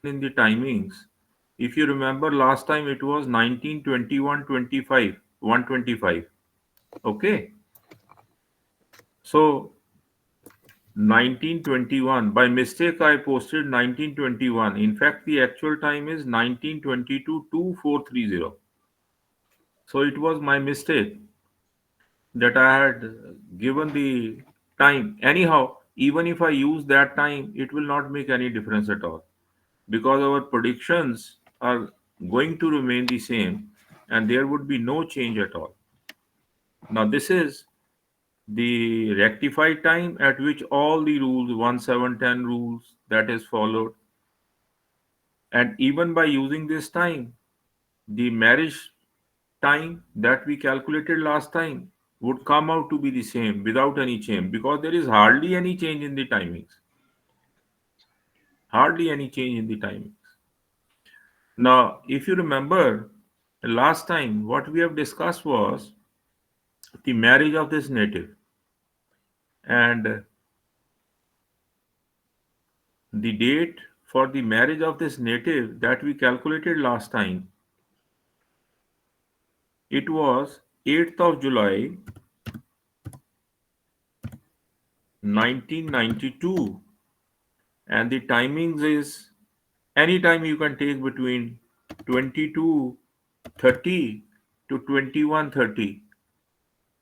in the timings. If you remember last time it was 1921-25, 125. Okay. So 1921. By mistake, I posted 1921. In fact, the actual time is 1922 2430. So it was my mistake that I had given the time. Anyhow, even if I use that time, it will not make any difference at all because our predictions are going to remain the same and there would be no change at all. Now, this is the rectified time at which all the rules, 1710 rules, that is followed. And even by using this time, the marriage time that we calculated last time would come out to be the same without any change because there is hardly any change in the timings. Hardly any change in the timings. Now, if you remember, last time what we have discussed was the marriage of this native, and the date for the marriage of this native that we calculated last time, it was 8th of July 1992, and the timings is any time you can take between 22:30 to 21:30,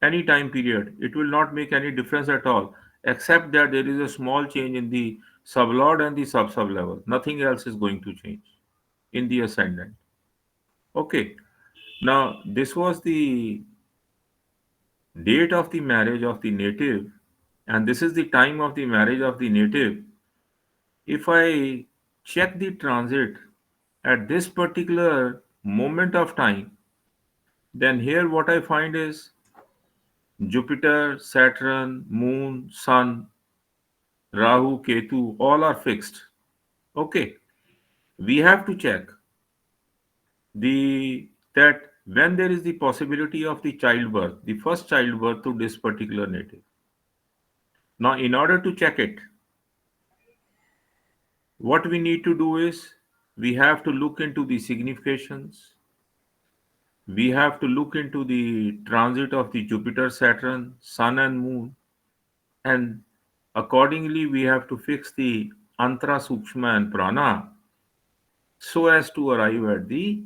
any time period. It will not make any difference at all, except that there is a small change in the sublord and the sub level. Nothing else is going to change in the ascendant. Okay. Now, this was the date of the marriage of the native, and this is the time of the marriage of the native. If I check the transit at this particular moment of time, then here what I find is Jupiter, Saturn, Moon, Sun, Rahu, Ketu, all are fixed. Okay, we have to check the that when there is the possibility of the childbirth, the first childbirth to this particular native. Now, in order to check it, what we need to do is we have to look into the significations. We have to look into the transit of the Jupiter, Saturn, Sun, and Moon, and accordingly we have to fix the Antra Sukshma and Prana so as to arrive at the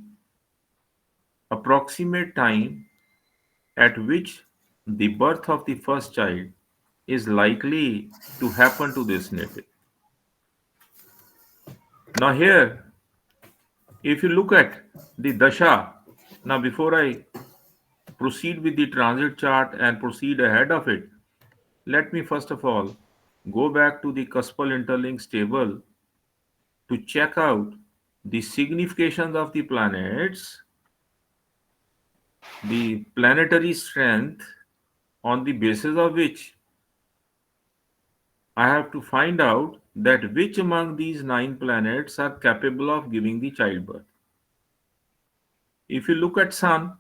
approximate time at which the birth of the first child is likely to happen to this native. Now, here, if you look at the dasha, now before I proceed with the transit chart and proceed ahead of it, let me first of all go back to the cuspal interlinks table to check out the significations of the planets, the planetary strength on the basis of which I have to find out that which among these nine planets are capable of giving the childbirth. If you look at Sun,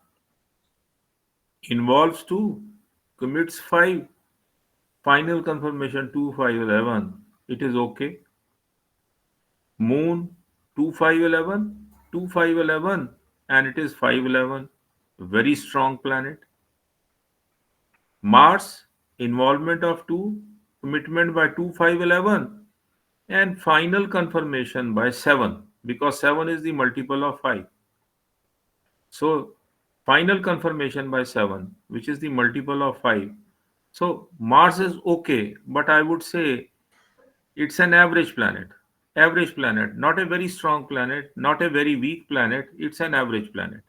involves 2, commits 5, final confirmation 2, 5, 11. It is okay. Moon 2, 5, 11, 2, 5, 11, and it is 5, 11. Very strong planet. Mars, involvement of 2, commitment by 2, 5, 11, and final confirmation by 7, because 7 is the multiple of 5. So, final confirmation by 7, which is the multiple of 5. So, Mars is okay, but I would say it's an average planet. Average planet, not a very strong planet, not a very weak planet, it's an average planet.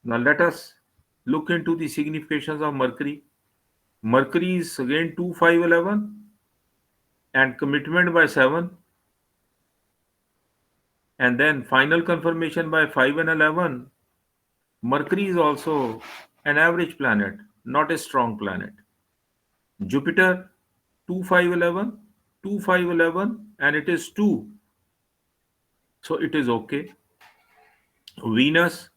Now, let us look into the significations of Mercury. Mercury is again 2, 5, 11, and commitment by 7, and then final confirmation by 5 and 11. Mercury is also an average planet, not a strong planet. Jupiter 2, 5, 11, 2, 5, 11, and it is 2, so it is okay. Venus,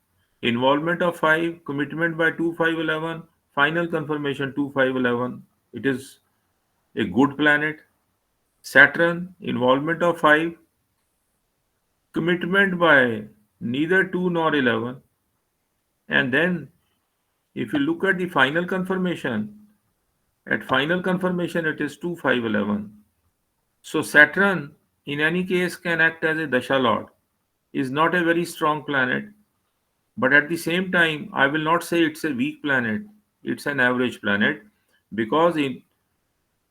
involvement of 5, commitment by 2, 5, 11, final confirmation 2, 5, 11. It is a good planet. Saturn, involvement of 5, commitment by neither 2 nor 11. And then, if you look at the final confirmation, at final confirmation it is 2, 5, 11. So Saturn, in any case, can act as a Dasha Lord. Is not a very strong planet, but at the same time, I will not say it's a weak planet. It's an average planet because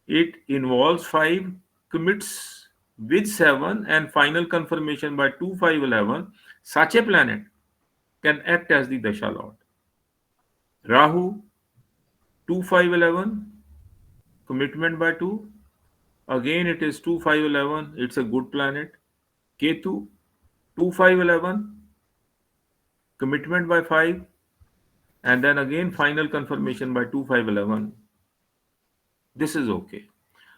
it involves 5, commits with 7, and final confirmation by 2, 5, 11. Such a planet can act as the Dasha Lord. Rahu, 2, 5, 11, commitment by 2. Again, it is 2, 5, 11. It's a good planet. Ketu, 2, 5, 11, commitment by 5, and then again final confirmation by 2, 5, 11. This is okay.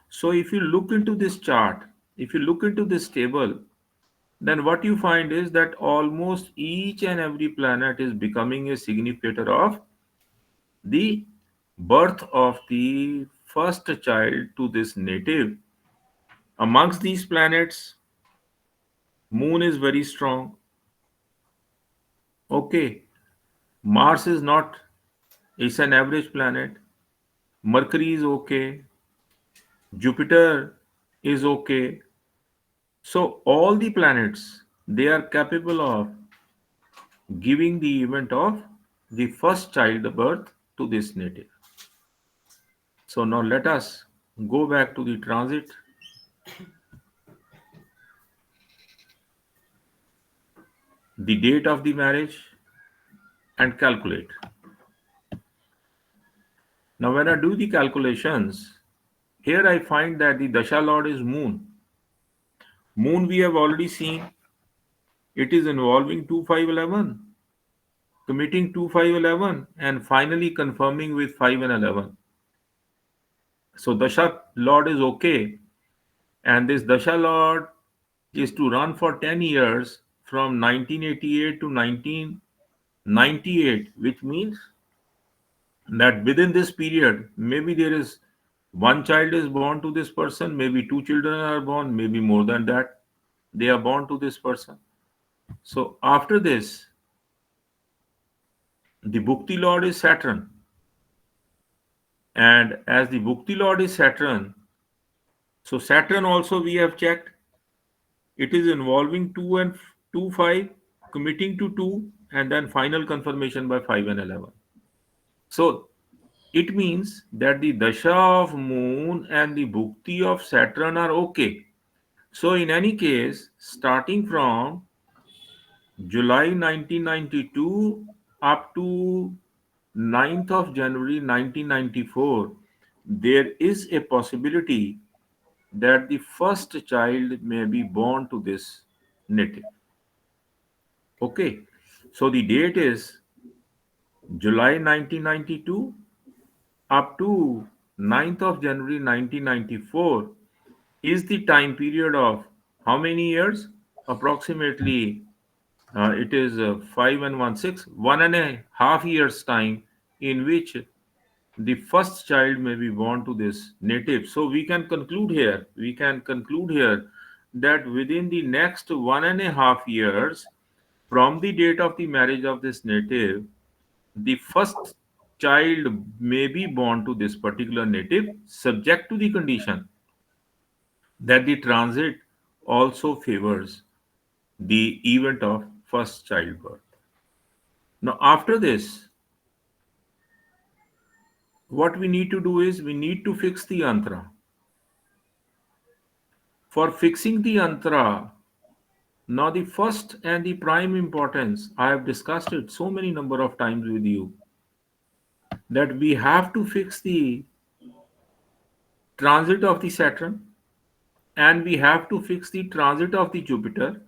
So if you look into this chart, if you look into this table, then what you find is that almost each and every planet is becoming a significator of the birth of the first child to this native. Amongst these planets, Moon is very strong. Okay, Mars is not, it's an average planet. Mercury is okay. Jupiter is okay. So all the planets, they are capable of giving the event of the first childbirth to this native. So now let us go back to the transit, the date of the marriage, and calculate. Now when I do the calculations, here I find that the Dasha Lord is Moon. Moon we have already seen, it is involving 2, 5, 11, committing 2, 5, 11, and finally confirming with 5 and 11. So Dasha Lord is okay, and this Dasha Lord is to run for 10 years from 1988 to 1998, which means that within this period, maybe there is one child is born to this person, maybe two children are born, maybe more than that, they are born to this person. So after this, the Bhukti Lord is Saturn. And as the Bhukti Lord is Saturn, so Saturn also we have checked, it is involving 2 and 2, 5, committing to 2, and then final confirmation by 5 and 11. So it means that the Dasha of Moon and the Bhukti of Saturn are okay. So in any case, starting from July 1992 up to 9th of January 1994, there is a possibility that the first child may be born to this native. Okay, so the date is July 1992 up to 9th of January 1994 is the time period of how many years? Approximately it is 5 and 1, 6, 1.5 years time in which the first child may be born to this native. So we can conclude here that within the next 1.5 years from the date of the marriage of this native, the first child may be born to this particular native, subject to the condition that the transit also favors the event of first childbirth. Now, after this, what we need to do is we need to fix the antra. For fixing the antra, now the first and the prime importance, I have discussed it so many number of times with you, that we have to fix the transit of the Saturn and we have to fix the transit of the Jupiter.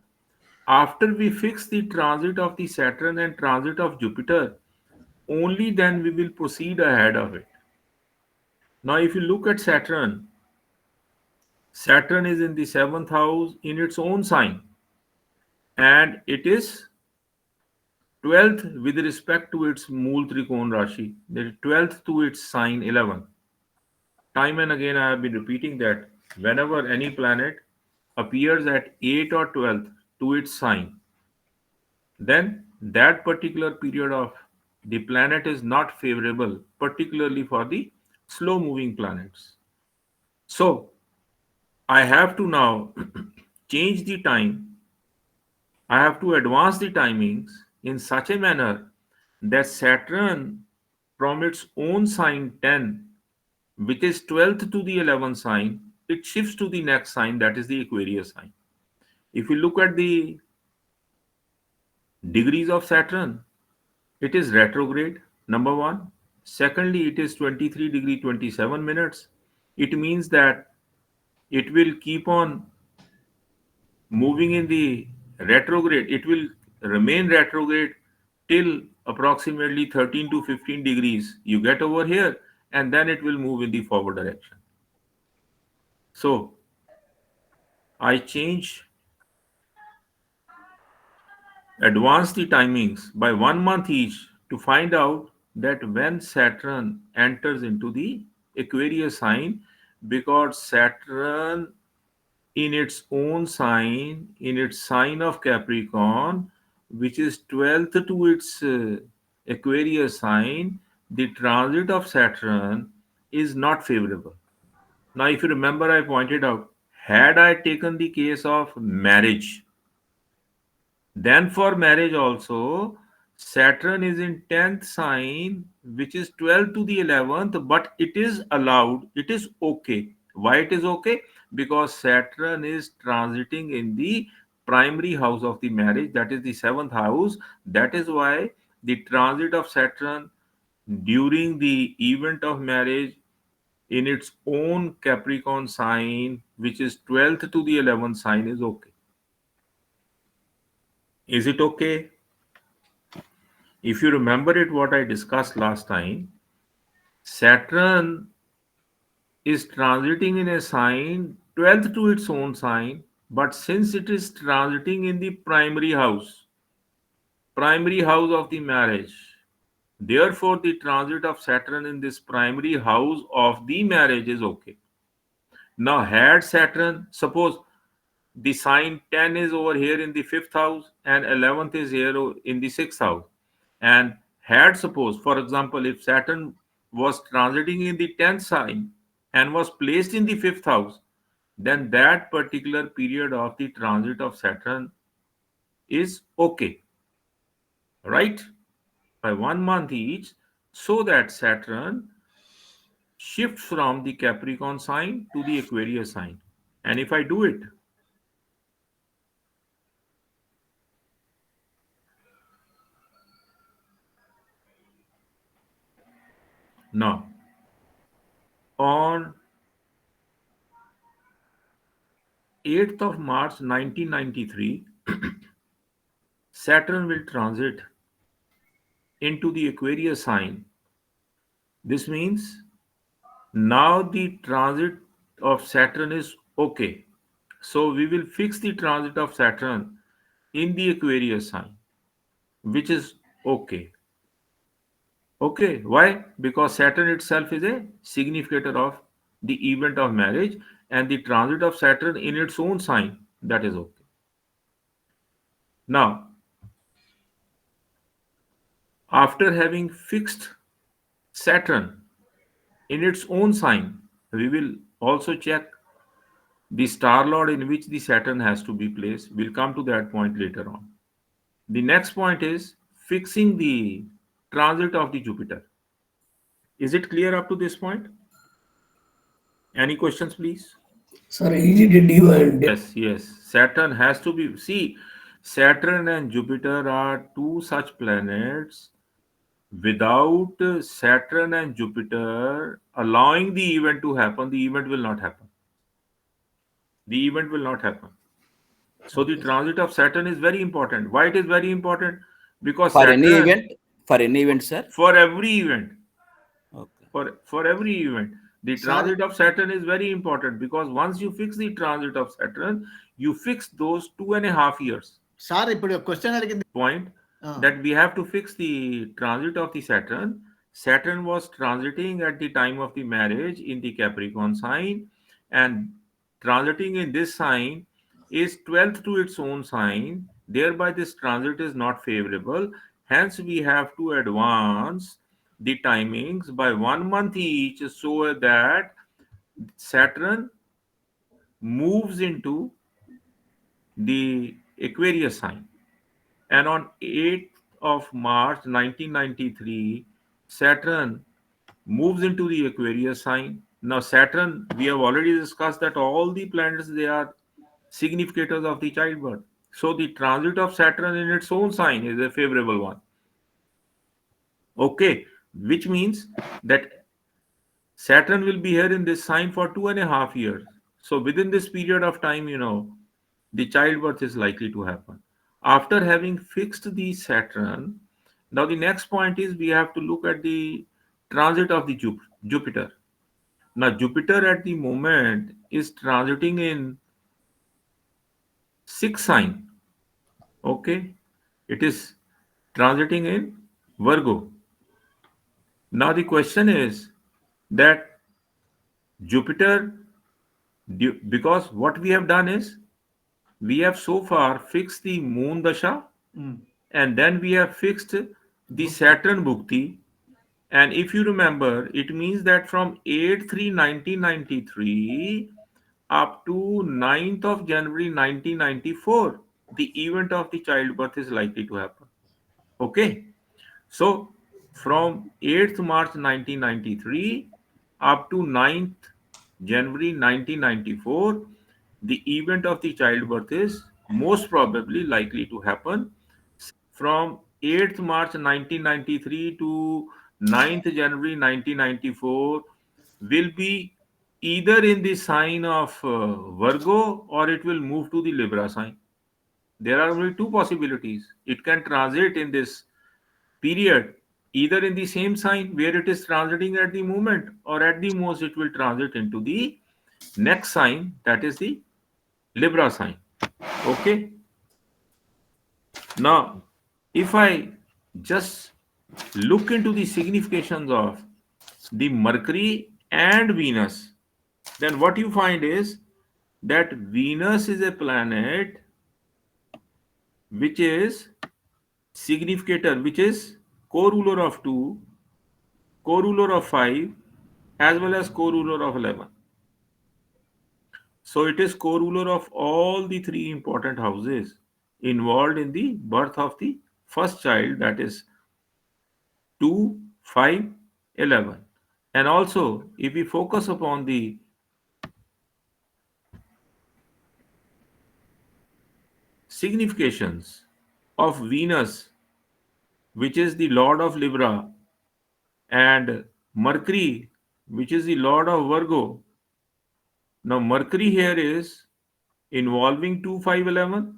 After we fix the transit of the Saturn and transit of Jupiter, only then we will proceed ahead of it. Now, if you look at Saturn, Saturn is in the seventh house in its own sign, and it is 12th with respect to its Mool Trikon Rashi, the 12th to its sign 11. Time and again, I have been repeating that whenever any planet appears at 8 or 12th, to its sign, then that particular period of the planet is not favorable, particularly for the slow moving planets. So I have to now change the time. I have to advance the timings in such a manner that Saturn, from its own sign 10, which is 12th to the 11th sign, it shifts to the next sign, that is the Aquarius sign. If you look at the degrees of Saturn, it is retrograde, number one. Secondly, it is 23 degree 27 minutes. It means that it will keep on moving in the retrograde. It will remain retrograde till approximately 13 to 15 degrees. You get over here, and then it will move in the forward direction. So I advance the timings by 1 month each to find out that when Saturn enters into the Aquarius sign, because Saturn in its own sign, in its sign of Capricorn, which is 12th to its Aquarius sign, the transit of Saturn is not favorable. Now, if you remember, I pointed out, had I taken the case of marriage, then for marriage also, Saturn is in 10th sign, which is 12 to the 11th, but it is allowed, it is okay. Why it is okay? Because Saturn is transiting in the primary house of the marriage, that is the seventh house. That is why the transit of Saturn during the event of marriage in its own Capricorn sign, which is 12th to the 11th sign, is okay. Is it okay? If you remember it, what I discussed last time, Saturn is transiting in a sign 12th to its own sign, but since it is transiting in the primary house of the marriage, therefore the transit of Saturn in this primary house of the marriage is okay. Now, had Saturn, suppose the sign 10 is over here in the fifth house and 11th is here in the sixth house, and had suppose, for example, if Saturn was transiting in the 10th sign and was placed in the fifth house, then that particular period of the transit of Saturn is okay, right? By 1 month each, so that Saturn shifts from the Capricorn sign to the Aquarius sign. And if I do it, now on 8th of March 1993, Saturn will transit into the Aquarius sign. This means now the transit of Saturn is okay. So we will fix the transit of Saturn in the Aquarius sign, which is okay. Okay, why? Because Saturn itself is a significator of the event of marriage, and the transit of Saturn in its own sign, that is okay. Now, after having fixed Saturn in its own sign, we will also check the star lord in which the Saturn has to be placed. We'll come to that point later on. The next point is fixing the transit of the Jupiter. Is it clear up to this point? Any questions, please? Sir, did you and Yes, yes. Saturn has to be. See, Saturn and Jupiter are two such planets. Without Saturn and Jupiter allowing the event to happen, the event will not happen. The event will not happen. So the okay, transit of Saturn is very important. Why it is very important? Because For any Saturn, event, for any event, sir. for every event, Okay. for every event, the Sir, transit of Saturn is very important, because once you fix the transit of Saturn, you fix those 2.5 years. Sir ఇప్పుడు question అడిగింది Point that we have to fix the transit of the Saturn. Saturn was transiting at the time of the marriage in the Capricorn sign, and transiting in this sign, is 12th to its own sign, thereby this transit is not favorable. Hence, we have to advance the timings by 1 month each so that Saturn moves into the Aquarius sign. And on 8th of March 1993, Saturn moves into the Aquarius sign. Now, Saturn, we have already discussed that all the planets they are significators of the childbirth. So, the transit of Saturn in its own sign is a favorable one. Okay, which means that Saturn will be here in this sign for 2.5 years. So, within this period of time, the childbirth is likely to happen. After having fixed the Saturn, now the next point is we have to look at the transit of the Jupiter. Now, Jupiter at the moment is transiting in sixth sign. Okay, it is transiting in Virgo. Now, the question is that Jupiter, because what we have done is we have so far fixed the Moon Dasha and then we have fixed the Saturn Bhukti. And if you remember, it means that from 8/3/1993 up to 9th of January 1994, the event of the childbirth is likely to happen. Okay. So from 8th March 1993 up to 9th January 1994, the event of the childbirth is most probably likely to happen. From 8th March 1993 to 9th January 1994 will be either in the sign of Virgo or it will move to the Libra sign. There are only two possibilities. It can transit in this period either in the same sign where it is transiting at the moment, or at the most it will transit into the next sign, that is the Libra sign. Okay. Now, if I just look into the significations of the Mercury and Venus, then what you find is that Venus is a planet which is significator, which is co-ruler of 2, co-ruler of 5, as well as co-ruler of 11. So it is co-ruler of all the three important houses involved in the birth of the first child, that is 2, 5, 11. And also, if we focus upon the significations of Venus, which is the lord of Libra, and Mercury, which is the lord of Virgo. Now, Mercury here is involving 2, 5, 11,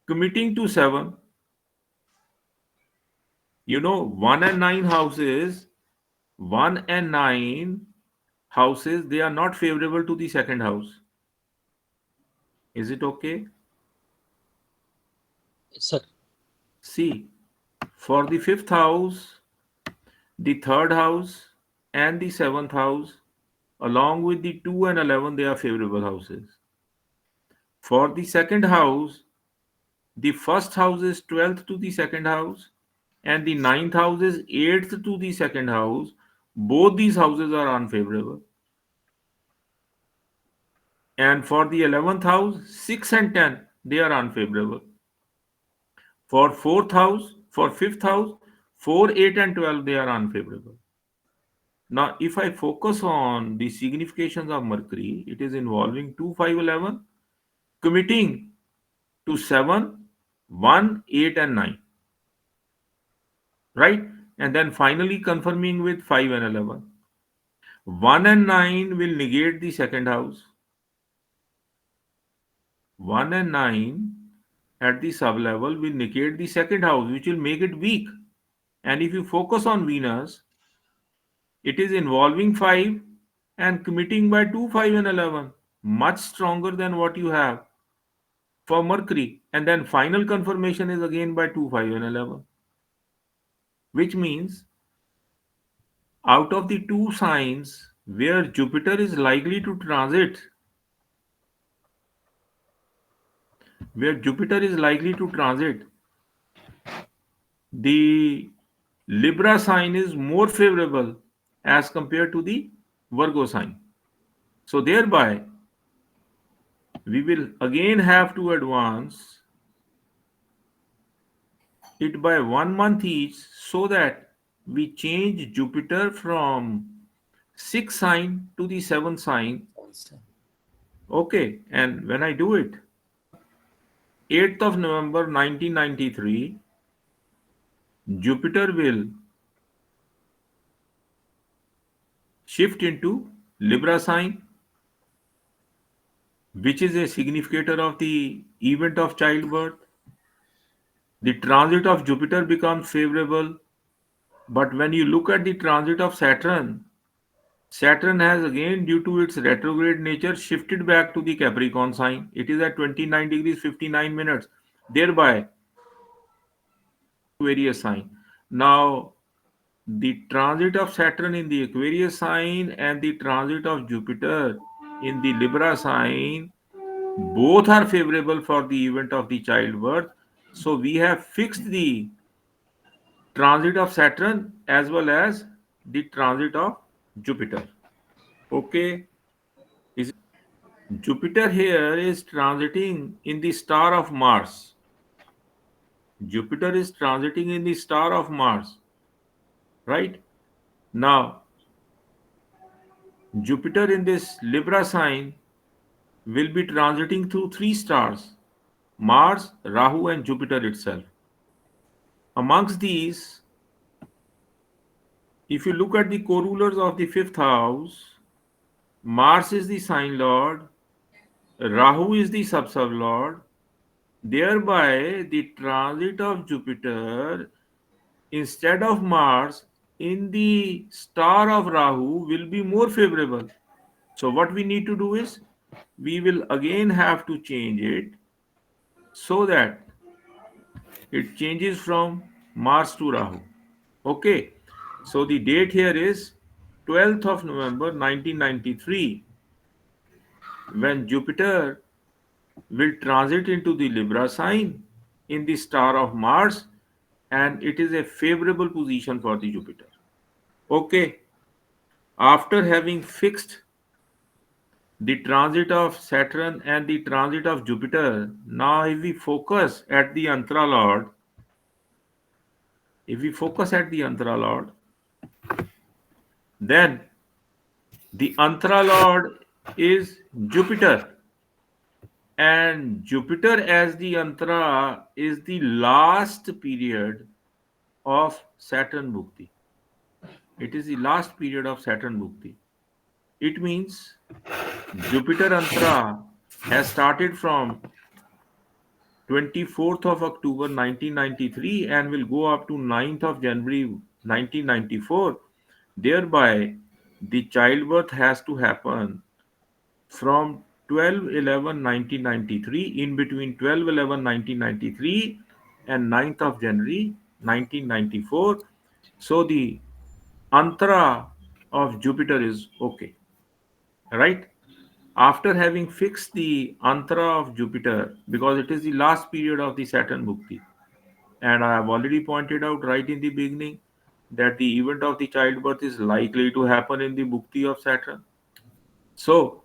committing to 7. 1 and 9 houses, 1 and 9 houses, they are not favorable to the second house. Is it okay? Sir. See, for the fifth house, the third house, and the seventh house, along with the 2 and 11, they are favorable houses. For the second house, the first house is 12th to the second house, and the ninth house is 8th to the second house. Both these houses are unfavorable. And for the 11th house, 6 and 10, they are unfavorable. For fifth house, 4, 8, and 12, they are unfavorable. Now, if I focus on the significations of Mercury, it is involving 2, 5, 11, committing to 7, 1, 8, and 9. Right? And then finally confirming with 5 and 11. 1 and 9 will negate the second house. 1 and 9 at the sublevel will negate the second house, which will make it weak. And if you focus on Venus, it is involving 5 and committing by 2, 5, and 11. Much stronger than what you have for Mercury. And then final confirmation is again by 2, 5, and 11. Which means out of the two signs where Jupiter is likely to transit, where Jupiter is likely to transit, the Libra sign is more favorable as compared to the Virgo sign. So, thereby, we will again have to advance it by 1 month each so that we change Jupiter from 6th sign to the 7th sign. Okay, and when I do it, 8th of November 1993, Jupiter will shift into Libra sign, which is a significator of the event of childbirth. The transit of Jupiter becomes favorable, but when you look at the transit of Saturn, Saturn has again, due to its retrograde nature, shifted back to the Capricorn sign. It is at 29 degrees 59 minutes, thereby Aquarius sign. Now, the transit of Saturn in the Aquarius sign and the transit of Jupiter in the Libra sign both are favorable for the event of the childbirth. So, we have fixed the transit of Saturn as well as the transit of Jupiter. Okay, is Jupiter here is transiting in the star of Mars. Jupiter is transiting in the star of Mars, right? Now, Jupiter in this Libra sign will be transiting through three stars: Mars, Rahu, and Jupiter itself. Amongst these, if you look at the co-rulers of the fifth house, Mars is the sign lord, Rahu is the subsub lord. Thereby, the transit of Jupiter instead of Mars in the star of Rahu will be more favorable. So, what we need to do is we will again have to change it so that it changes from Mars to Rahu. Okay, so the date here is 12th of November 1993 when Jupiter will transit into the Libra sign in the star of Mars, and it is a favorable position for the Jupiter. Okay, after having fixed the transit of Saturn and the transit of Jupiter, now if we focus at the Antara Lord, then the Antara Lord is Jupiter, and Jupiter as the Antara is the last period of Saturn Bhukti. It is the last period of Saturn Bhukti. It means Jupiter Antara has started from 24th of October 1993 and will go up to 9th of January 1994. Thereby, the childbirth has to happen from 12/11/1993, in between 12/11/1993 and 9th of January 1994. So, the Antara of Jupiter is okay, right? After having fixed the Antara of Jupiter, because it is the last period of the Saturn Bhukti, and I have already pointed out right in the beginning that the event of the childbirth is likely to happen in the Bhukti of Saturn. So,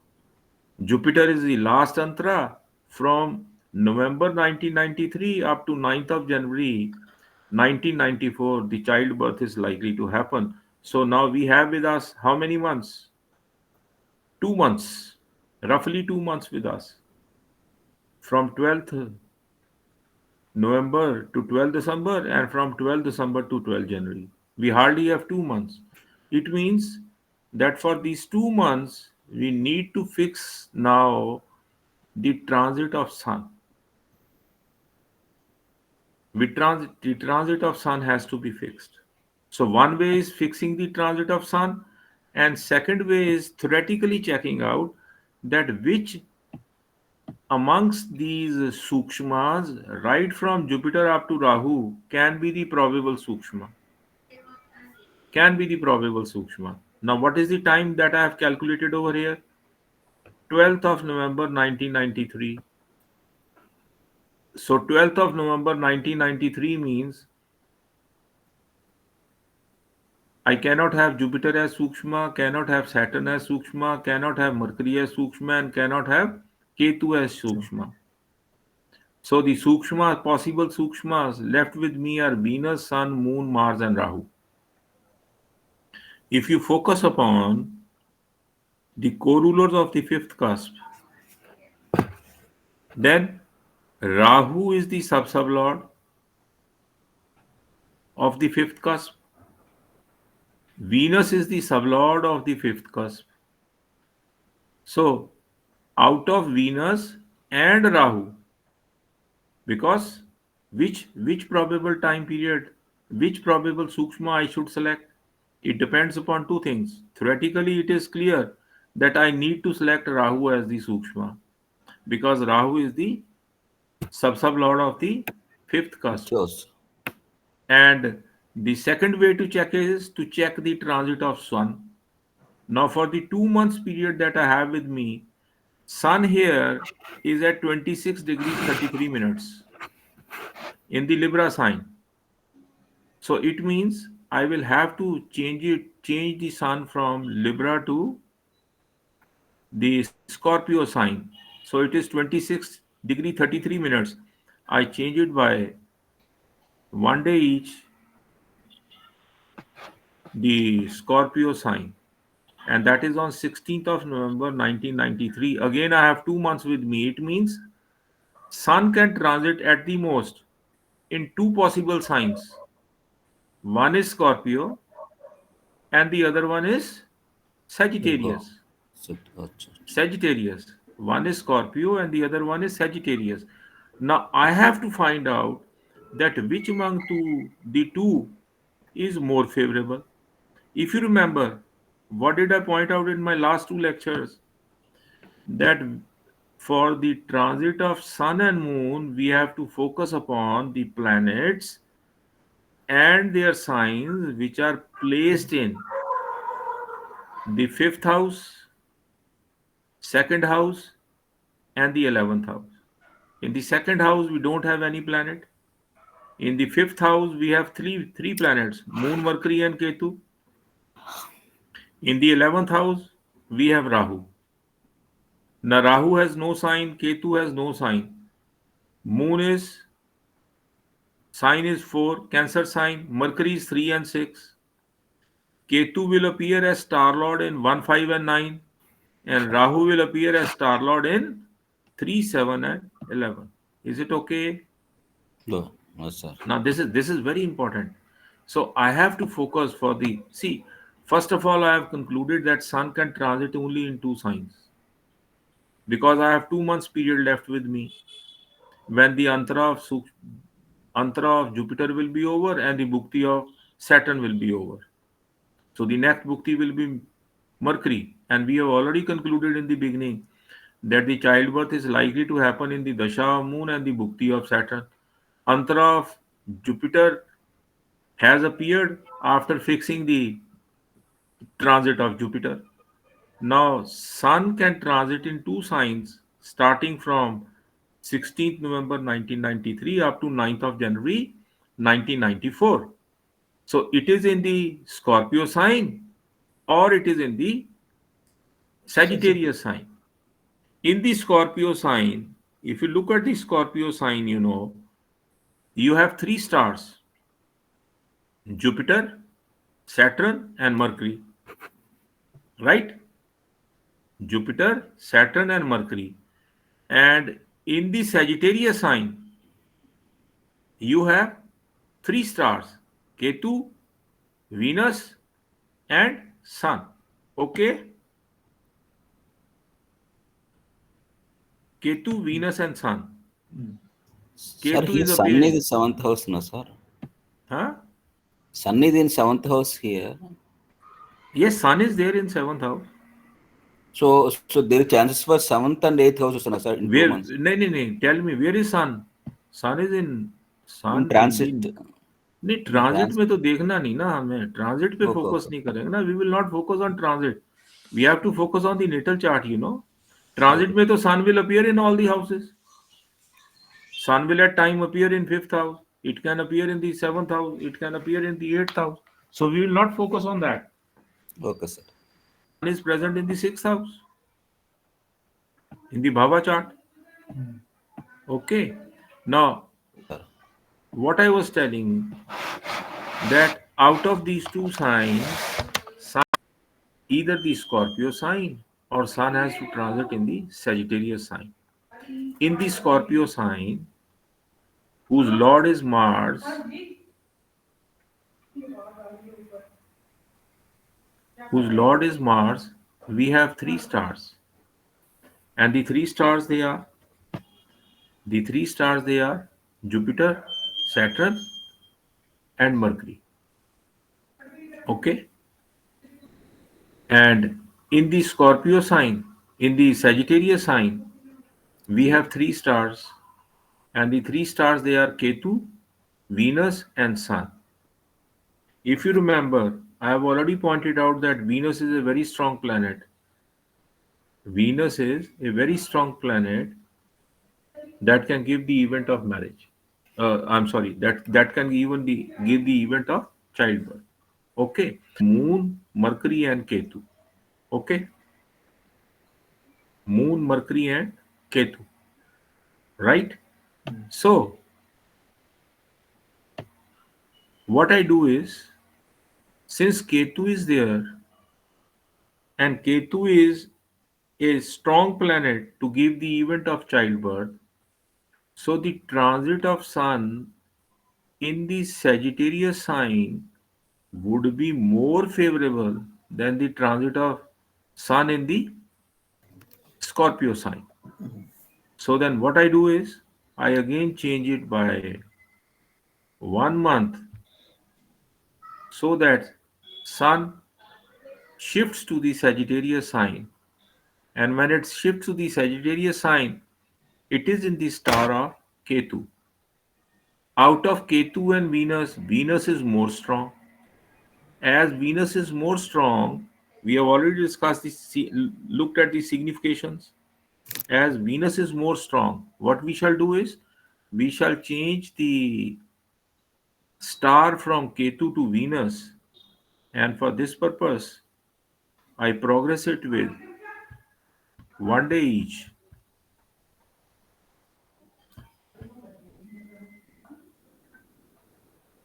Jupiter is the last Antara from November 1993 up to 9th of January 1994. The childbirth is likely to happen. So, now we have with us how many months? 2 months, roughly 2 months with us, from 12th November to 12th December and from 12th December to 12th January. We hardly have 2 months. It means that for these 2 months, we need to fix now the transit of Sun. The transit of Sun has to be fixed. So, one way is fixing the transit of Sun, and second way is theoretically checking out that which amongst these sukshmas, right from Jupiter up to Rahu, can be the probable sukshma. Can be the probable sukshma. Now, what is the time that I have calculated over here? 12th of November 1993. So 12th of November 1993 means I cannot have Jupiter as Sukshma, cannot have Saturn as Sukshma, cannot have Mercury as Sukshma, and cannot have Ketu as Sukshma. So the Sukshma, possible Sukshmas left with me are Venus, Sun, Moon, Mars, and Rahu. If you focus upon the co-rulers of the fifth cusp, then Rahu is the sub-sublord of the fifth cusp. Venus is the sublord of the fifth cusp. So, out of Venus and Rahu, because which probable time period, which probable sukshma I should select, it depends upon two things. Theoretically, it is clear that I need to select Rahu as the sukshma because Rahu is the sub-sublord of the fifth cusp. Chose. And the second way to check is to check the transit of Sun. Now, for the 2 months period that I have with me, Sun here is at 26 degrees 33 minutes in the Libra sign. So it means I will have to change the Sun from Libra to the Scorpio sign. So it is 26 degree 33 minutes. I change it by 1 day each, the Scorpio sign. And that is on 16th of November 1993. Again, I have 2 months with me. It means Sun can transit at the most in two possible signs. One is Scorpio and the other one is Virgo. Sagittarius. Acha. Sagittarius. One is Scorpio and the other one is Sagittarius. Now I have to find out that which among the two is more favorable. If you remember, what did I point out in my last two lectures? That for the transit of Sun and Moon, we have to focus upon the planets and their signs which are placed in the fifth house, second house, and the 11th house. In the second house, we don't have any planet. In the fifth house, we have three planets, Moon, Mercury, and Ketu. In the 11th house, we have Rahu. Now, Rahu has no sign, Ketu has no sign. Moon is sign is 4, Cancer sign, Mercury is 3 and 6. Ketu will appear as Star Lord in 1, 5, and 9, and Rahu will appear as Star Lord in 3, 7, and 11. Is it okay? No, no, sir. Now this is very important. So I have to focus for the see. First of all, I have concluded that Sun can transit only in two signs because I have 2 months period left with me when the antara of Jupiter will be over and the bhukti of Saturn will be over. So the next bhukti will be Mercury, and we have already concluded in the beginning that the childbirth is likely to happen in the dasha of Moon and the bhukti of Saturn. Antara of Jupiter has appeared after fixing the transit of Jupiter. Now, Sun can transit in two signs starting from 16th November 1993 up to 9th of January 1994. So, it is in the Scorpio sign or it is in the Sagittarius sign. In the Scorpio sign, if you look at the Scorpio sign, you have three stars: Jupiter, Saturn, and Mercury. Right? Jupiter, Saturn, and Mercury. And in the Sagittarius sign, you have three stars: Ketu, Venus, and Sun. Okay? Ketu, Venus, and Sun. Sir, Ketu here is Sun is appearing. in seventh house, no, sir. Huh? Sun is in seventh house here. Yes, Sun is there in seventh house. So there are chances for seventh and eighth houses, no, sir, in Where? 2 months. No. Tell me, where is Sun? Sun is in In Sun in the transit. नहीं In transit transit. में तो देखना नहीं ना हमें transit पे Okay, focus okay. नहीं करेंगे ना we will not focus on transit we have to focus on the natal chart transit Okay. में तो sun will appear in all the houses Sun will at time appear in fifth house. It can appear in the seventh house. It can appear in the eighth house. So we will not focus on that. Okay, sir. Sun is present in the sixth house in the Bhava chart. Okay. Now, Sir. what I was telling that out of these two signs, Sun, either the Scorpio sign or Sun has to transit in the Sagittarius sign. In the Scorpio sign, whose Lord is Mars, we have three stars. And the three stars they are Jupiter, Saturn, and Mercury. Okay? And in the Scorpio sign, in the Sagittarius sign, we have three stars. And the three stars they are Ketu, Venus, and Sun. If you remember, I have already pointed out that Venus is a very strong planet. Venus is a very strong planet that can give the event of marriage. I'm sorry, that can even give the event of childbirth. Okay, Moon, Mercury, and Ketu. Okay, Moon, Mercury, and Ketu. Right. So what I do is, since Ketu is there, and Ketu is a strong planet to give the event of childbirth, so the transit of Sun in the Sagittarius sign would be more favorable than the transit of Sun in the Scorpio sign. So then what I do is I again change it by 1 month so that Sun shifts to the Sagittarius sign. And when it shifts to the Sagittarius sign, it is in the star of Ketu. Out of Ketu and Venus, Venus is more strong. As Venus is more strong, we have already discussed looked at the significations. As Venus is more strong, what we shall do is we shall change the star from Ketu to Venus, and for this purpose, I progress it with 1 day each.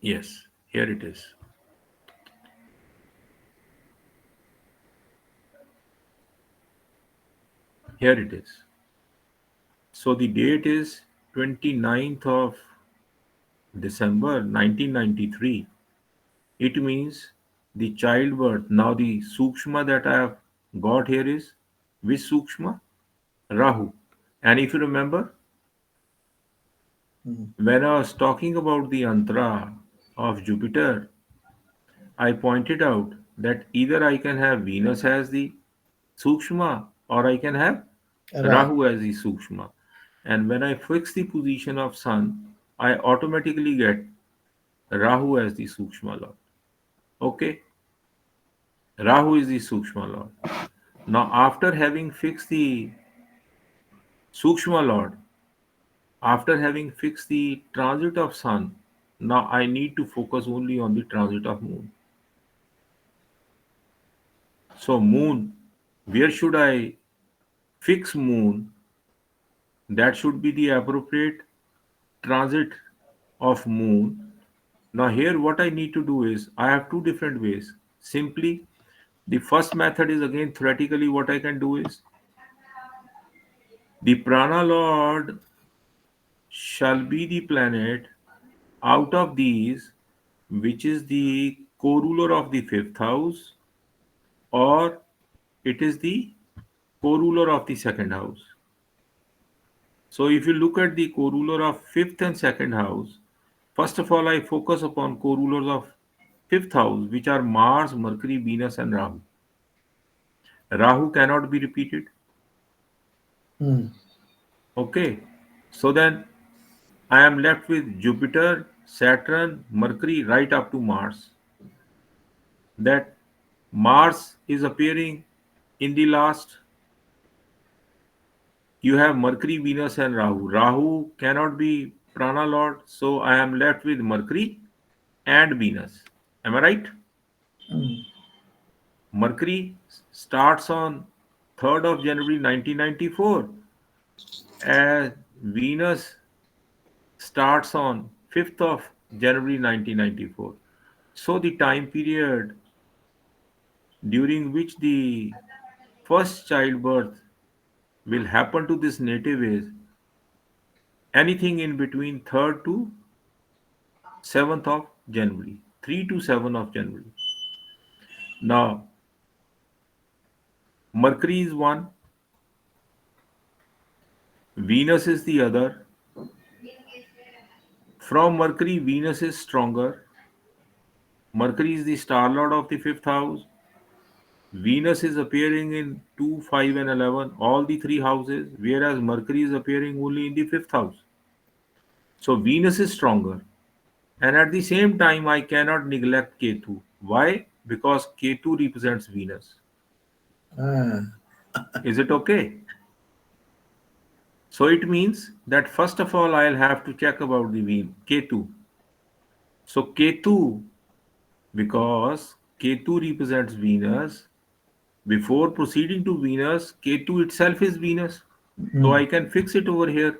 Yes, here it is. Here it is. So the date is 29th of December 1993. It means the childbirth. Now the Sukshma that I have got here is which Sukshma? Rahu. And if you remember, when I was talking about the Antara of Jupiter, I pointed out that either I can have Venus as the Sukshma or I can have Right. Rahu as the Sukshma. And when I fix the position of Sun, I automatically get Rahu as the Sukshma Lord. Okay, Rahu is the Sukshma Lord. Now, after having fixed the Sukshma Lord, after having fixed the transit of Sun, now I need to focus only on the transit of Moon. So, Moon, where should I fix Moon? That should be the appropriate transit of Moon. Now, here what I need to do is I have two different ways. Simply, the first method is again theoretically what I can do is the prana lord shall be the planet out of these which is the co-ruler of the fifth house, or it is the co-ruler of the second house. So if you look at the co-ruler of fifth and second house, first of all I focus upon co-rulers of fifth house, which are Mars, Mercury, Venus, and Rahu. Rahu cannot be repeated. Hmm. Okay, so then I am left with Jupiter, Saturn, Mercury, right up to Mars. That Mars is appearing in the last you have Mercury, Venus, and Rahu. Rahu cannot be prana lord, so I am left with Mercury and Venus. Am I right? Mm. Mercury starts on 3rd of January 1994, and Venus starts on 5th of January 1994. So the time period during which the first childbirth will happen to this native is anything in between 3rd to 7th of January, 3 to 7 of January. Now, Mercury is one, Venus is the other. From Mercury, Venus is stronger. Mercury is the star lord of the fifth house. Venus is appearing in 2, 5, and 11, all the three houses, whereas Mercury is appearing only in the fifth house. So Venus is stronger. And at the same time, I cannot neglect Ketu. Why? Because Ketu represents Venus. Ah. Is it okay? So it means that first of all, I'll have to check about the Ketu. So Ketu, because Ketu represents Venus, before proceeding to Venus, Ketu itself is Venus. So I Mm. can fix it over here.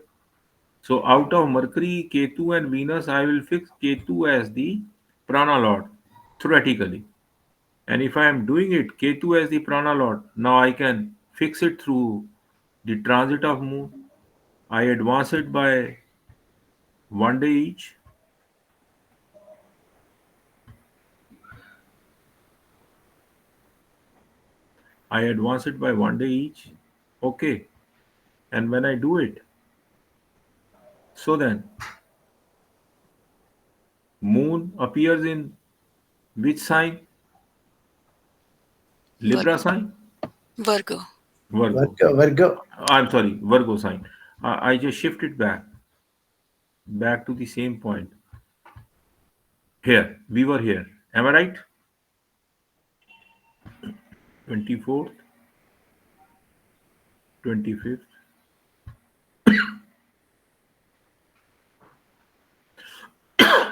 So out of Mercury, Ketu, and Venus, I will fix Ketu as the prana lord, theoretically. And if I am doing it, Ketu as the prana lord, now I can fix it through the transit of moon. I advance it by 1 day each. I advance it by 1 day each. Okay. And when I do it, so then moon appears in which sign? Libra Virgo. sign? Virgo. Virgo. Virgo, Virgo. I'm sorry, Virgo sign. I just shifted back to the same point. Here, we were here. Am I right? 24th, 25th.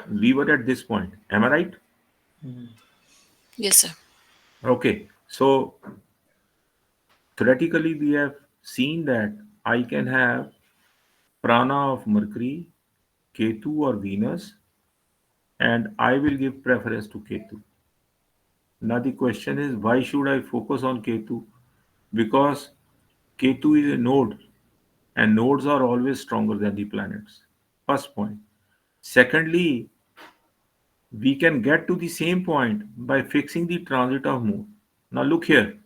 We were at this point. Am I right? Mm. Yes, sir. Okay. So theoretically, we have seen that I can have prana of Mercury, Ketu, or Venus, and I will give preference to Ketu. Now the question is, why should I focus on Ketu? Because Ketu is a node, and nodes are always stronger than the planets. First point. Secondly, we can get to the same point by fixing the transit of moon. Now look here.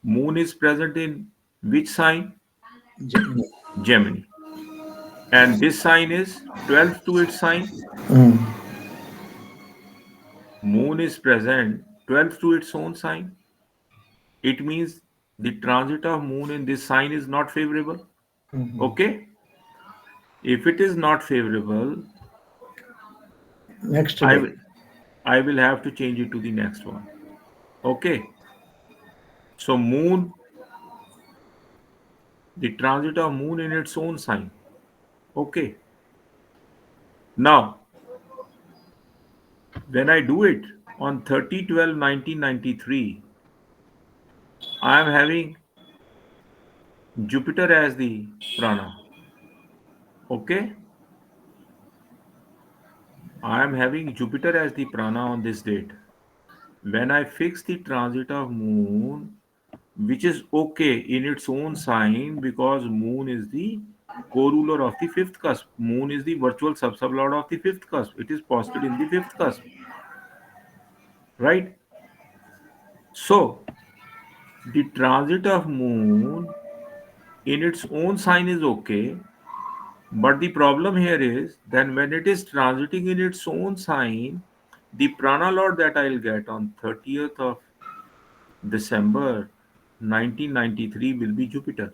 Moon is present in which sign? Gemini. Gemini. And this sign is 12th to its sign. Mm. Moon is present 12th to its own sign. It means the transit of moon in this sign is not favorable. Mhm. Okay? If it is not favorable, Next I day. will I will have to change it to the next one. Okay? So moon, the transit of moon in its own sign. Okay? Now, when I do it on 30/12/1993, I am having Jupiter as the prana. Okay? I am having Jupiter as the prana on this date. When I fix the transit of moon, which is okay in its own sign because moon is the co-ruler of the fifth cusp. Moon is the virtual sub-sublord of the fifth cusp. It is posted in the fifth cusp, right? So the transit of moon in its own sign is okay, but the problem here is then when it is transiting in its own sign, the prana lord that I'll get on 30th of December 1993 will be Jupiter.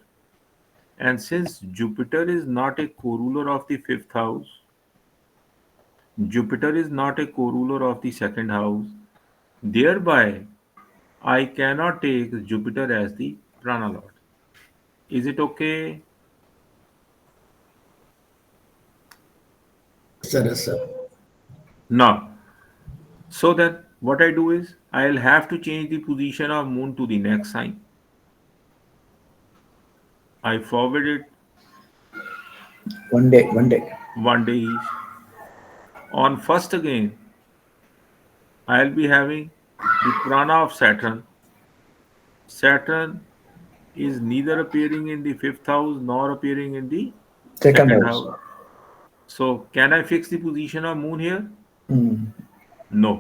And since Jupiter is not a co-ruler of the fifth house, Jupiter is not a co-ruler of the second house, thereby I cannot take Jupiter as the prana lord. Is it okay? sir. Yes, sir. Now, so then what I do is I'll have to change the position of moon to the next sign. I forward it One day, one day. one day each. On first again, I'll be having the prana of Saturn. Saturn is neither appearing in the fifth house nor appearing in the Second second house. house. So, can I fix the position of moon here? Mm. No.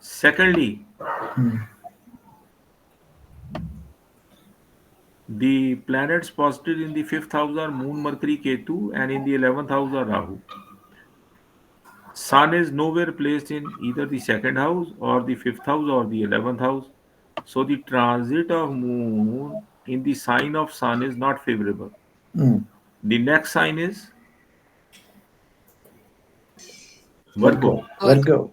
Secondly, Mm. the planets posited in the fifth house are Moon, Mercury, Ketu, and in the 11th house are Rahu. Sun is nowhere placed in either the second house or the fifth house or the 11th house. So, the transit of Moon in the sign of Sun is not favorable. Mm. The next sign is Virgo. Virgo, Virgo. Virgo.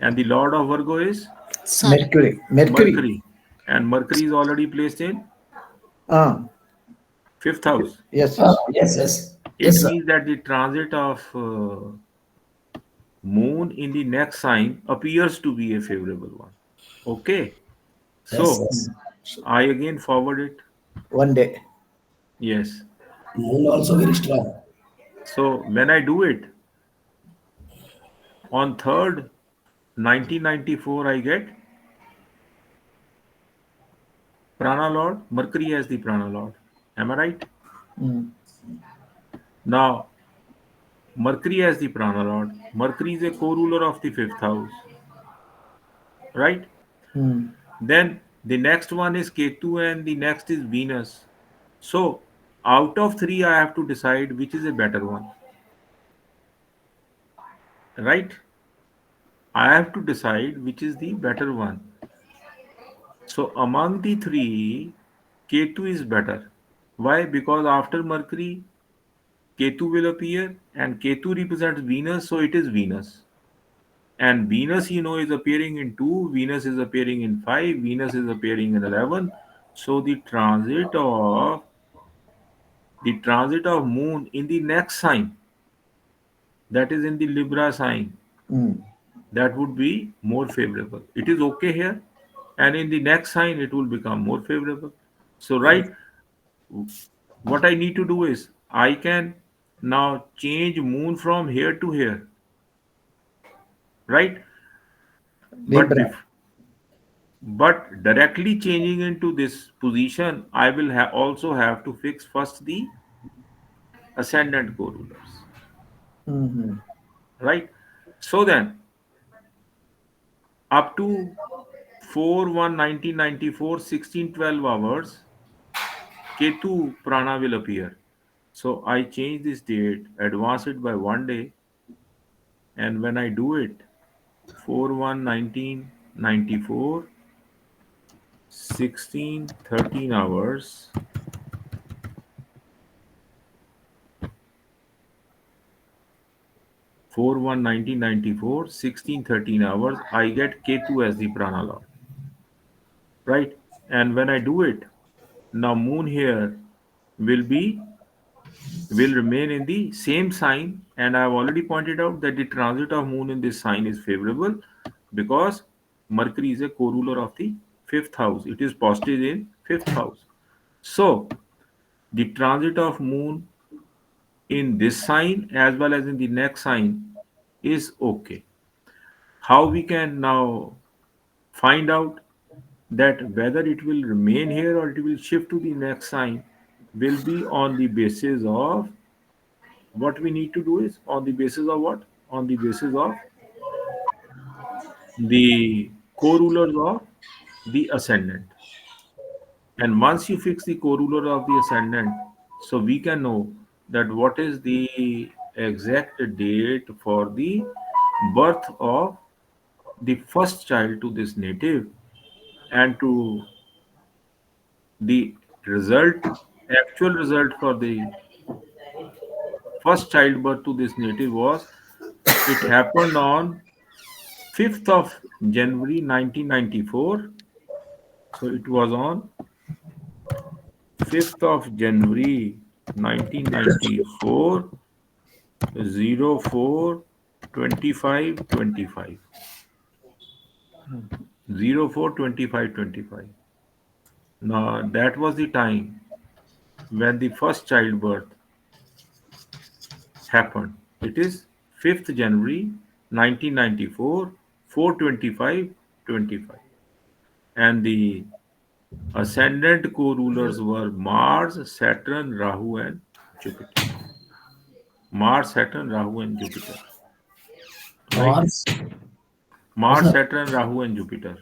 and the Lord of Virgo is Sun. Mercury. Mercury. Mercury, and Mercury is already placed in Ah. fifth house. Yes, yes. Yes, yes. It Yes, sir. means that the transit of Moon in the next sign appears to be a favorable one. Okay, Yes, so yes. I again forward it. One day. Yes. Moon also very strong. So when I do it on 3rd, 1994, I get Prana Lord, Mercury as the Prana Lord. Am I right? Mm. Now, Mercury as the Prana Lord. Mercury is a co-ruler of the fifth house, right? Mm. Then the next one is Ketu and the next is Venus. So out of three, I have to decide which is a better one, right? I have to decide which is the better one. So among the three, Ketu is better. Why? Because after Mercury, Ketu will appear and Ketu represents Venus, so it is Venus. And Venus, is appearing in 2, Venus is appearing in 5, Venus is appearing in 11. So the transit of moon in the next sign, that is in the Libra sign, Mm. that would be more favorable. It is okay here, and in the next sign it will become more favorable. So right, what I need to do is I can now change moon from here to here, right? But Libra. before but directly changing into this position, I will also have to fix first the ascendant co-rulers, Mm-hmm. right? So then, up to 4/1/1994, 16:12 hours, Ketu Prana will appear. So I change this date, advance it by one day, and when I do it, 4/1/1994, 16:13 hours, 4/1/1994, 16:13 hours, I get Ketu as the Prana Lord, right? And when I do it, now Moon here will be will remain in the same sign, and I have already pointed out that the transit of Moon in this sign is favorable because Mercury is a co-ruler of the fifth house. It is positive in fifth house. So the transit of Moon in this sign as well as in the next sign is okay. How we can now find out that whether it will remain here or it will shift to the next sign will be on the basis of what we need to do is on the basis of what? On the basis of the co-rulers of the ascendant. And once you fix the co-ruler of the ascendant, so we can know that what is the exact date for the birth of the first child to this native, and to the result, actual result for the first childbirth to this native was it happened on 5th of January 1994. So it was on 5th of January 1994 04 25 25. 04 25 25. Now that was the time when the first childbirth happened. It is 5th January 1994, 4:25 25. And the ascendant co-rulers were Mars, Saturn, Rahu, and Jupiter. Mars, Saturn, Rahu, and Jupiter. Right? Mars, Mars, sir, Saturn, Rahu, and Jupiter.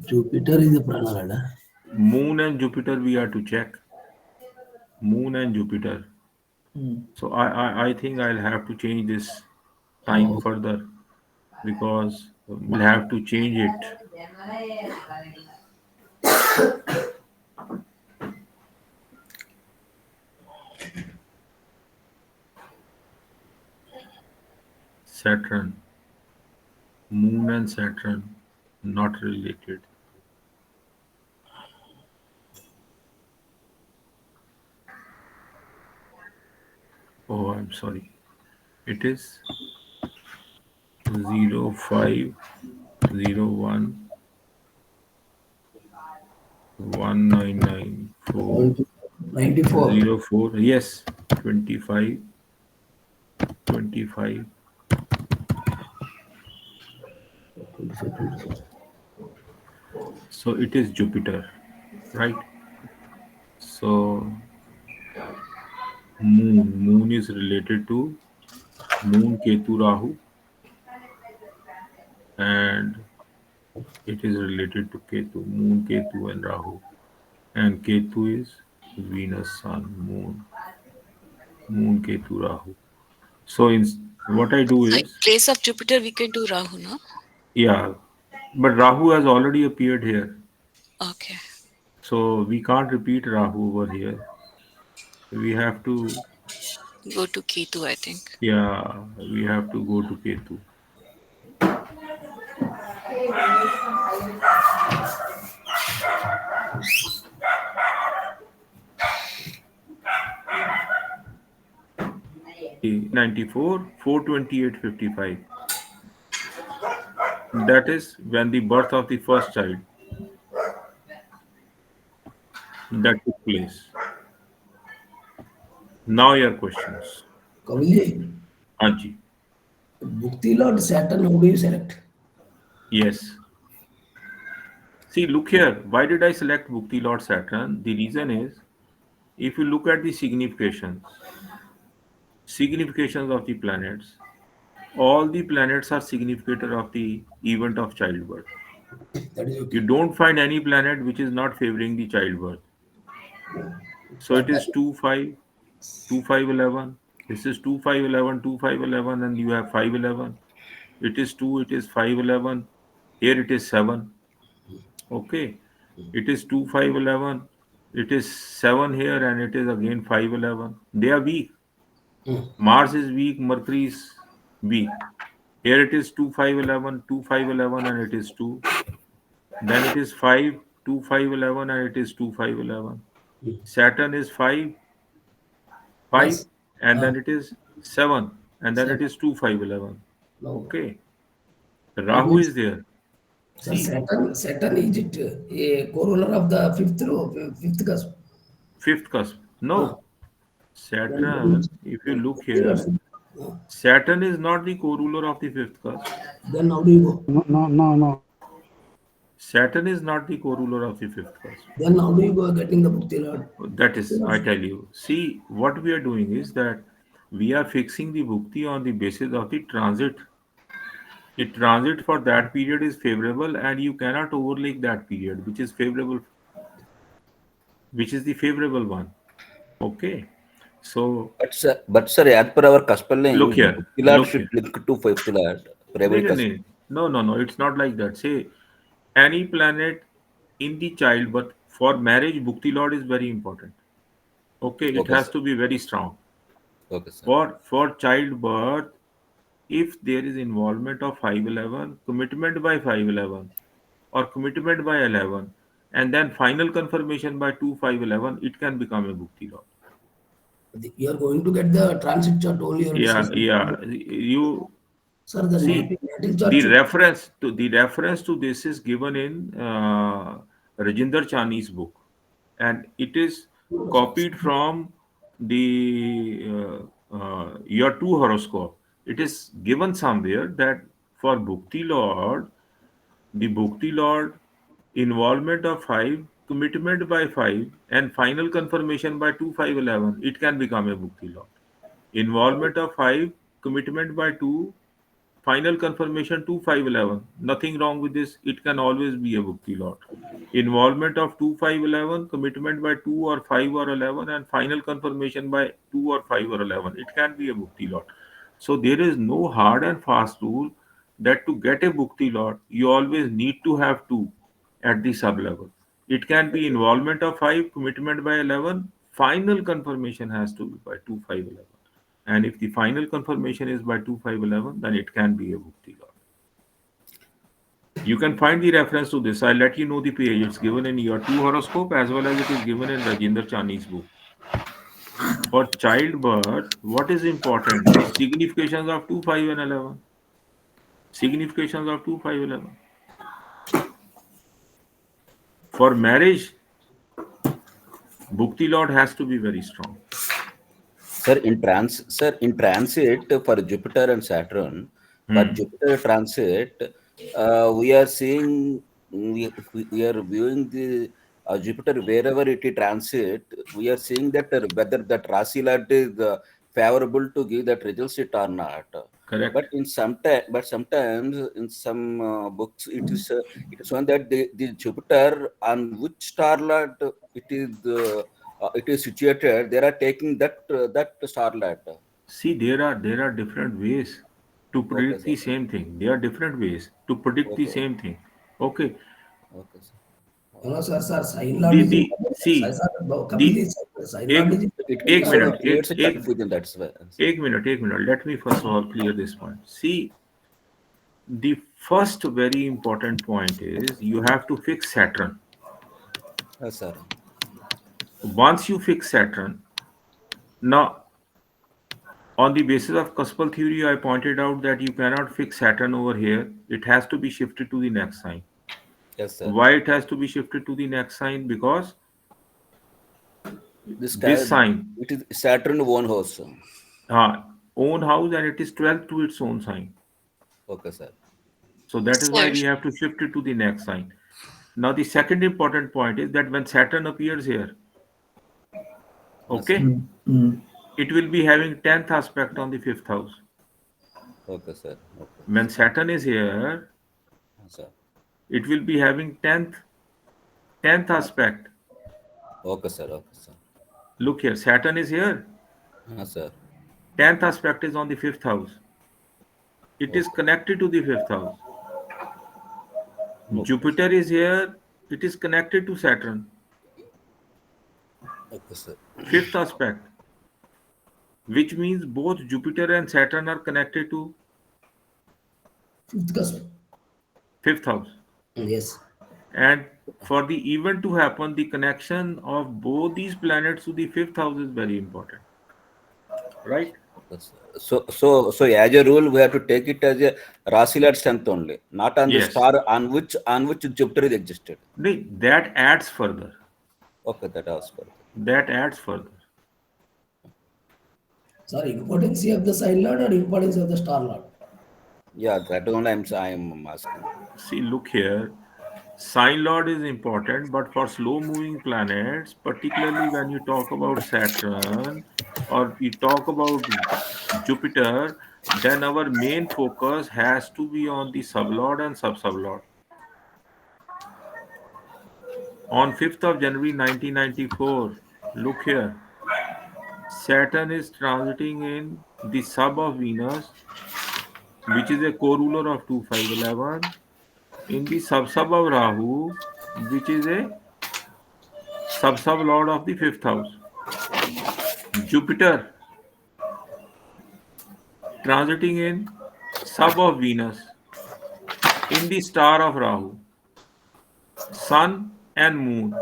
Jupiter is the planet. Moon and Jupiter we are to check. Moon and Jupiter. So I think I'll have to change this time Oh, further because we'll have to change it. Saturn, Moon and Saturn, not related. Oh, I'm sorry. It is 0501 1994 94. 04. Yes, 25 25. 25, 24. So it is Jupiter, right? So Moon is related to Moon Ketu Rahu, and it is related to Ketu, Moon Ketu and Rahu. And Ketu is Venus, Sun, Moon Ketu Rahu. So what I do In is, place of Jupiter, we can do Rahu, no? yeah, but Rahu has already appeared here. Okay. So we can't repeat Rahu over here. We have to, Go to Ketu, I think. yeah, we have to go to Ketu. See, 94, 428, 55. That is when the birth of the first child that took place. Now your questions. Kavilji, Anji. Bhukti Lord Saturn, how do you select? Yes. See, look here. Why did I select Bhukti Lord Saturn? The reason is, if you look at the significations of the planets, all the planets are significator of the event of childbirth. That is You okay. don't find any planet which is not favoring the childbirth. So it But is 2 5, 2 5 11. This is 2 5 11, 2 5 11, and you have 5 11. It is 2, it is 5 11. Here it is 7. Okay. It is 2 5 11. It is 7 here, and it is again 5 11. They are weak. Mars is weak, Mercury is weak. Here it is 2 5 11, 2 5 11, and it is 2. Then it is 5, 2 5 11, and it is 2 5 11. Saturn is 5, 5, yes, and then it is 7, and then it Saturn. is 2 5 11. No. Okay. That Rahu means, is there. sir, See, Saturn is it a coroller of the fifth row, fifth cusp? fifth cusp. Uh, No. then, Saturn, if you look Bhukti Lord, here, uh, Saturn is not the co-ruler of the fifth cusp. then how do you go? No. Saturn is not the co-ruler of the fifth cusp. Then how do you go getting the Bhukti Lord? That is, I tell you. See, what we are doing is that we are fixing the bhukti on the basis of the transit. The transit for that period is favorable, and you cannot overlook that period, which is favorable, which is the favorable one. Okay. So But sir, as per our cuspal look link, here, Bhakti Lord look should here. link to fifth Lord for No, every no, cusp. no. It's not like that. Say any planet in the childbirth for marriage, bhukti lord is very important. Okay, it Okay, has sir. to be very strong. Okay, sir. For childbirth, if there is involvement of 511, commitment by 511, or commitment by 11, and then final confirmation by 2511, it can become a bhukti lord. You are going to get the transit chart only. You are Yeah, discussing. yeah. You Sir, the see, natal chart should. the reference to this is given in Rajinder Chani's book, and it is copied from the year two horoscope. It is given somewhere that for Bhukti Lord, the Bhukti Lord, involvement of 5, commitment by 5, and final confirmation by 2511, it can become a Bhukti Lord. Involvement of 5, commitment by 2, final confirmation 2511. Nothing wrong with this. It can always be a Bhukti Lord. Involvement of 2511, commitment by 2 or 5 or 11, and final confirmation by 2 or 5 or 11. It can be a Bhukti Lord. So there is no hard and fast rule that to get a Bhukti Lord, you always need to have 2 at the sub level. It can be involvement of 5, commitment by 11, final confirmation has to be by 2, 5, 11. And if the final confirmation is by 2, 5, 11, then it can be a Bhukti Lord. You can find the reference to this. I'll let you know the page. It's given in your 2 horoscope as well as it is given in Rajinder Chani's book. For childbirth, what is important? The significations of 2, 5, and 11. Significations of 2, 5, 11. For marriage, Bhukti Lord has to be very strong. Sir, in transit for Jupiter and Saturn, for Jupiter transit, we are seeing, we are viewing the Jupiter wherever it is transit, we are seeing that whether that Rasi Lord is favorable to give that result it or not. Correct. But sometimes in some books it is shown that the Jupiter on which star Lord it is situated, they are taking that starlight. See, there are different ways to Okay, predict sir. the same thing. There are different ways to predict the Okay, same thing. Okay. okay, sir. No, sir, sign lord is The important. see Kapil the is sign lord एक is एक So minute it creates a confusion. That's why. एक minute let me first of all clear this point. See, the first very important point is you have to fix Saturn. Yes, sir. Once you fix Saturn, now on the basis of cuspal theory, I pointed out that you cannot fix Saturn over here. It has to be shifted to the next sign. Yes, sir. Why it has to be shifted to the next sign? Because This this guy, sign, it is Saturn one house. uh, own house and it is 12th to its own sign. Okay, sir. So that is why Sir, we have to shift it to the next sign. Now the second important point is that when Saturn appears here, Yes, sir. okay, Mm. it will be having 10th aspect on the 5th house. Okay, sir. Okay, When Saturn is here, yes, sir. it will be having 10th aspect. Okay, sir. Okay, sir. Look here, Saturn is here. Yes, sir. 10th aspect is on the 5th house. It is Okay. connected to the 5th house. Okay, Jupiter is here. It is connected to Saturn. okay, sir. 5th aspect, which means both Jupiter and Saturn are connected to fifth cusp. 5th house. Yes. And for the event to happen, the connection of both these planets to the 5th house is very important. Right? Yes, sir. So as a rule, we have to take it as a Rasilat strength only, not on the Yes. star on which Jupiter is existed. That adds further. Okay, that was further. That adds further. Sorry, importance of the sign lord or importance of the star lord? Yeah, that only I'm asking. See, look here. Sign Lord is important, but for slow moving planets, particularly when you talk about Saturn or you talk about Jupiter, then our main focus has to be on the sublord and sub-sublord. On 5th of January 1994, look here, Saturn is transiting in the sub of Venus, which is a co-ruler of 2511, in the sub-sub of Rahu, which is a sub-sub-lord of the 5th house. Jupiter transiting in sub of Venus, in the star of Rahu. Sun and Moon,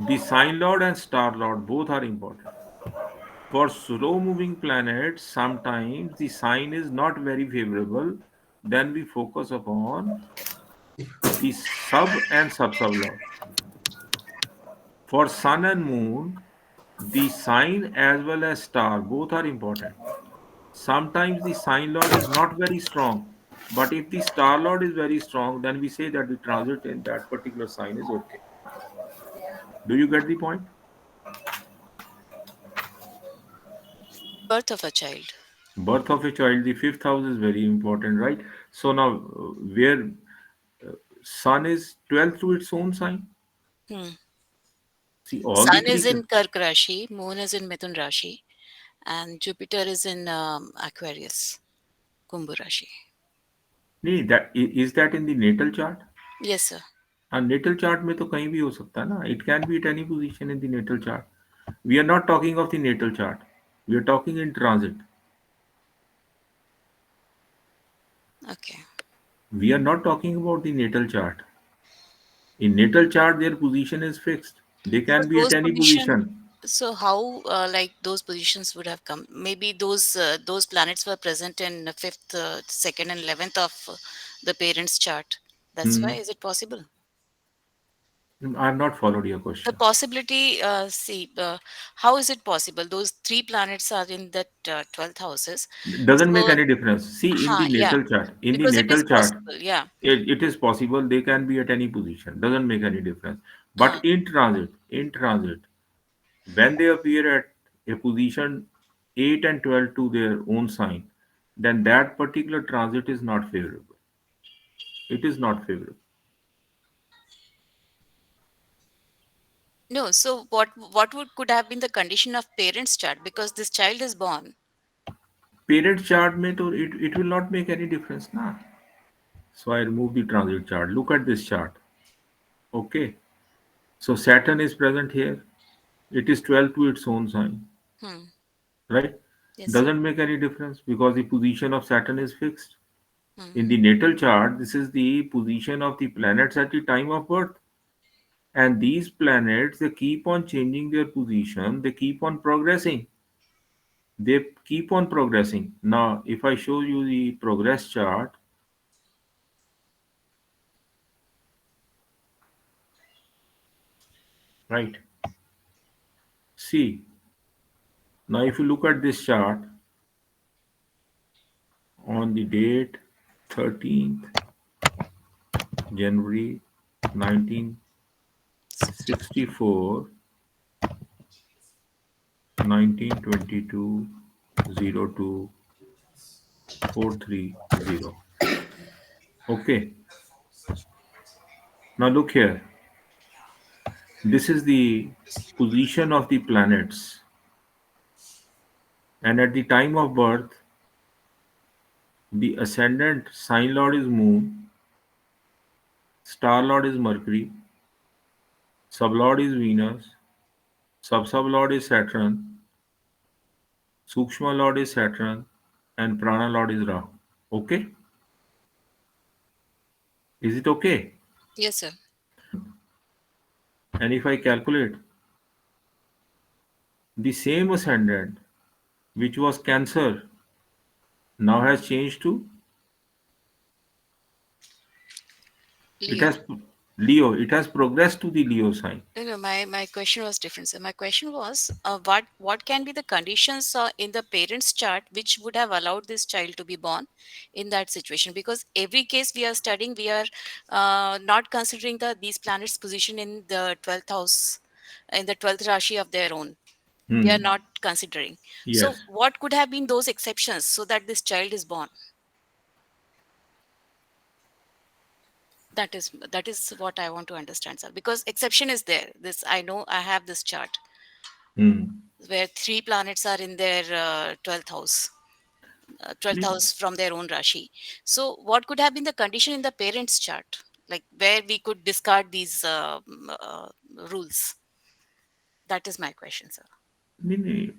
the sign lord and star lord, both are important. For slow moving planets, sometimes the sign is not very favorable. Then we focus upon the sub and sub lord. For sun and moon, the sign as well as star both are important. Sometimes the sign lord is not very strong, but if the star lord is very strong, then we say that the transit in that particular sign is okay. Do you get the point? Birth of a child. Birth of a child, the fifth house is very important, right? So now, where sun is 12th to its own sign, Hmm. see all the Sun three. is in Kark Rashi, Moon is in Mithun Rashi, and Jupiter is in Aquarius, Kumbh Rashi. नहीं, is that in the natal chart? Yes, sir. हाँ, natal chart में तो कहीं भी हो सकता है ना. It can be at any position in the natal chart. We are not talking of the natal chart. We are talking in transit. Okay. We are not talking about the natal chart. In natal chart, their position is fixed. They So can be at those any position. position. So how like those positions would have come? Maybe those planets were present in fifth, second, and 11th of the parents' chart. That's why. Hmm. Is it possible? I have not followed your The question. possibility. See, how is it possible? Those three planets are in that 12th houses. Doesn't make So, any difference. See, in the yeah, natal chart, because it is possible. Yeah. it is possible they can be at any position. Doesn't make any difference. Uh, But in transit, when they appear at a position 8 and 12 to their own sign, then that particular transit is not favorable. It is not favorable. no. So what would could have been the condition of parents' chart? Because this child is born. Parent chart mein to it will not make any difference now. So I remove the transit chart. Look at this chart. Okay. So Saturn is present here. It is 12 to its own sign, Hmm. right? Yes, sir. Doesn't make any difference because the position of Saturn is fixed. Hmm. In the natal chart, this is the position of the planets at the time of birth. And these planets, they keep on changing their position, they keep on progressing. They keep on progressing. Now, if I show you the progress chart, right? See, now if you look at this chart on the date 13th January 1964, 1922, 02, 430. Okay, now look here. This is the position of the planets, and at the time of birth, the ascendant sign lord is Moon, star lord is Mercury, sublord is Venus, sub-sublord is Saturn, Sukshma lord is Saturn, and prana lord is Rahu. Okay, is it okay? Yes, sir. And if I calculate the same ascendant, which was Cancer, now has changed to it Leo. has Leo. It has progressed to the Leo sign. No, no, my question was different. So my question was, what can be the conditions in the parents' chart which would have allowed this child to be born in that situation? Because every case we are studying, we are not considering these planets' position in the 12th house, in the 12th rashi of their own. We are Hmm. not considering. So Yes. what could have been those exceptions so that this child is born? That is what I want to understand, sir. Because exception is there. This I know. I have this chart Hmm. where three planets are in their 12th house, 12th house from their own Rashi. So, what could have been the condition in the parents' chart, like where we could discard these rules? That is my question, sir. नहीं, नहीं,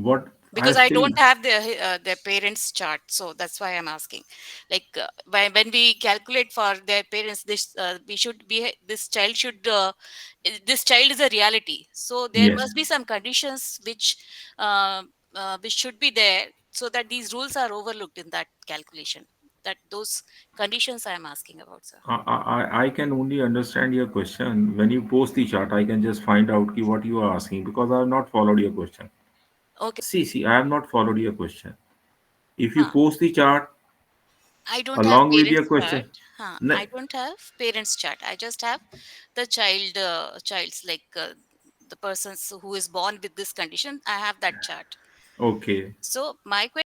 what because I still, don't have their parents chart, so that's why I'm asking. Like when we calculate for their parents, this we should be this child should this child is a reality, so there yes. must be some conditions which should be there, so that these rules are overlooked in that calculation. That those conditions I am asking about, sir. I can only understand your question. When you post the chart, I can just find out what you are asking because I have not followed your question. Okay. See, I have not followed your question. If you Huh. post the chart I don't have along with your parents chart. question, Huh. I ne- don't have parents chart. I just have the child's like the persons who is born with this condition. I have that chart. okay. So my question